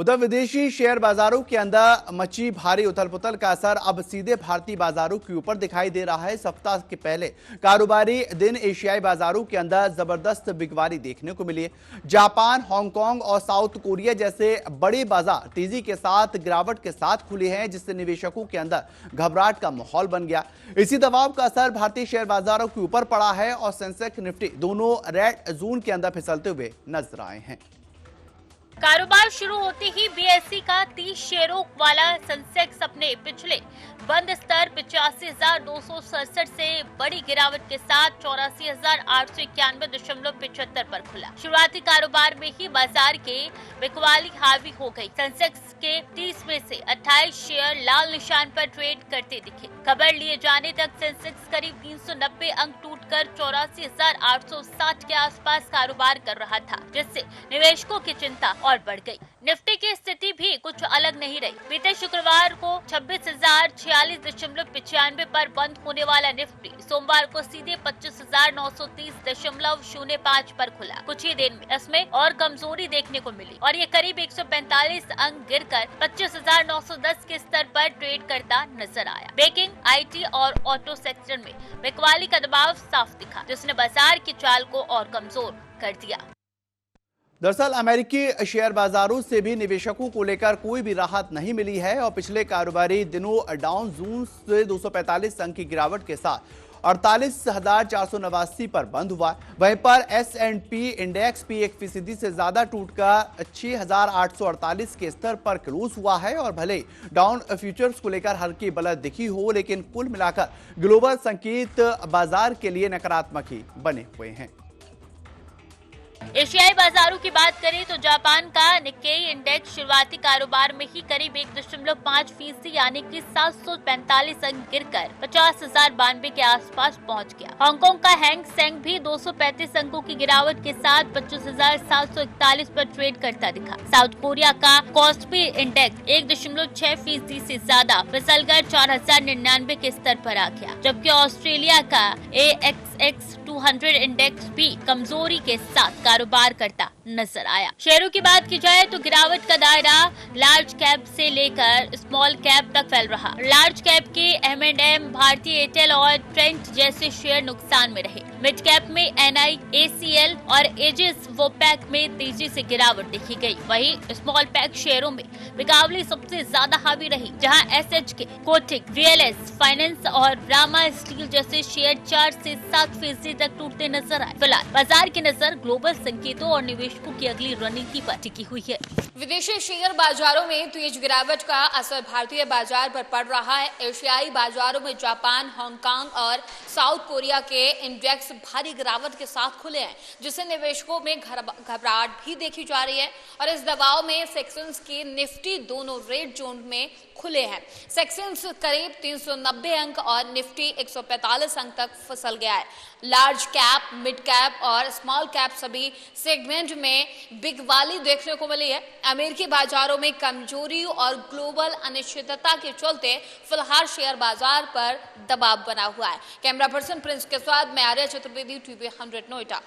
उधर विदेशी शेयर बाजारों के अंदर मची भारी उथल पुथल का असर अब सीधे भारतीय बाजारों के ऊपर दिखाई दे रहा है। सप्ताह के पहले कारोबारी दिन एशियाई बाजारों के अंदर जबरदस्त बिकवाली देखने को मिली है। जापान, हांगकांग और साउथ कोरिया जैसे बड़े बाजार तेजी के साथ गिरावट के साथ खुले हैं, जिससे निवेशकों के अंदर घबराहट का माहौल बन गया। इसी दबाव का असर भारतीय शेयर बाजारों के ऊपर पड़ा है और सेंसेक्स, निफ्टी दोनों रेड जोन के अंदर फिसलते हुए नजर आए हैं। कारोबार शुरू होते ही बीएसई का 30 शेयरों वाला सेंसेक्स अपने पिछले बंद स्तर 85,267 से बड़ी गिरावट के साथ 84,891.75 पर खुला। शुरुआती कारोबार में ही बाजार के बिकवाली हावी हो गई। सेंसेक्स के 30 में से 28 शेयर लाल निशान पर ट्रेड करते दिखे। खबर लिए जाने तक सेंसेक्स करीब 390 अंक टूटकर 84,860 के आसपास कारोबार कर रहा था, जिससे निवेशकों की चिंता और बढ़ गई। निफ्टी की स्थिति भी कुछ अलग नहीं रही। बीते शुक्रवार को 26,046.95 पर बंद होने वाला निफ्टी सोमवार को सीधे 25,930.05 पर खुला। कुछ ही देर में इसमें और कमजोरी देखने को मिली और ये करीब 145 अंक गिरकर 25,910 के स्तर पर ट्रेड करता नजर आया। बैंकिंग, आईटी और ऑटो सेक्टर में बिकवाली का दबाव साफ दिखा, जिसने बाजार की चाल को और कमजोर कर दिया। दरअसल अमेरिकी शेयर बाजारों से भी निवेशकों को लेकर कोई भी राहत नहीं मिली है और पिछले कारोबारी दिनों डाउन जोन्स से 245 अंक की गिरावट के साथ 48,489 पर बंद हुआ। वहीं पर S&P इंडेक्स भी 1% से ज्यादा टूटकर 6,848 के स्तर पर क्लोज हुआ है। और भले डाउन फ्यूचर्स को लेकर हल्की बढ़त दिखी हो, लेकिन कुल मिलाकर ग्लोबल संकेत बाजार के लिए नकारात्मक ही बने हुए हैं। एशियाई बाजारों की बात करें तो जापान का निक्केई इंडेक्स शुरुआती कारोबार में ही करीब 1.5% यानी कि 745 अंक गिरकर 50,092 के आसपास पहुंच गया। हांगकांग का हैंग सेंग भी 235 अंकों की गिरावट के साथ 25,741 पर ट्रेड करता दिखा। साउथ कोरिया का कॉस्पी इंडेक्स 1.6% से ज्यादा फिसलकर 4,099 के स्तर पर आ गया, जबकि ऑस्ट्रेलिया का AXX 200 इंडेक्स भी कमजोरी के साथ कारोबार करता नजर आया। शेयरों की बात की जाए तो गिरावट का दायरा लार्ज कैप से लेकर स्मॉल कैप तक फैल रहा। लार्ज कैप के M&M, भारतीय एयरटेल और ट्रेंट जैसे शेयर नुकसान में रहे। मिड कैप में NI, ACL और एजिस वोपैक में तेजी से गिरावट देखी गई। वहीं स्मॉल पैक शेयरों में बिकवाली सबसे ज्यादा हावी रही, जहां SHK, कोटिक, VLS फाइनेंस और रामा स्टील जैसे शेयर 4 से 7% तक टूटते नजर आए। फिलहाल बाजार की नजर ग्लोबल संकेतों और निवेशकों की अगली रणनीति पर टिकी हुई है। विदेशी शेयर बाजारों में तेज गिरावट का असर भारतीय बाजार पर पड़ रहा है। एशियाई बाजारों में जापान, हांगकांग और साउथ कोरिया के इंडेक्स भारी गिरावट के साथ खुले हैं, जिससे निवेशकों में घबराहट भी देखी जा रही है। और इस दबाव में सेक्शंस की निफ्टी दोनों रेड जोन में खुले हैं। सेक्शंस करीब 390 अंक और निफ्टी 145 अंक तक फिसल गया है। लार्ज कैप, मिड कैप और स्मॉल कैप सभी सेगमेंट में बिकवाली देखने को मिली है। अमेरिकी बाजारों में कमजोरी और ग्लोबल अनिश्चितता के चलते फिलहाल शेयर बाजार पर दबाव बना हुआ है। कैमरा पर्सन प्रिंस के साथ मैं आर्या चतुर्वेदी, TV 100 नोएडा।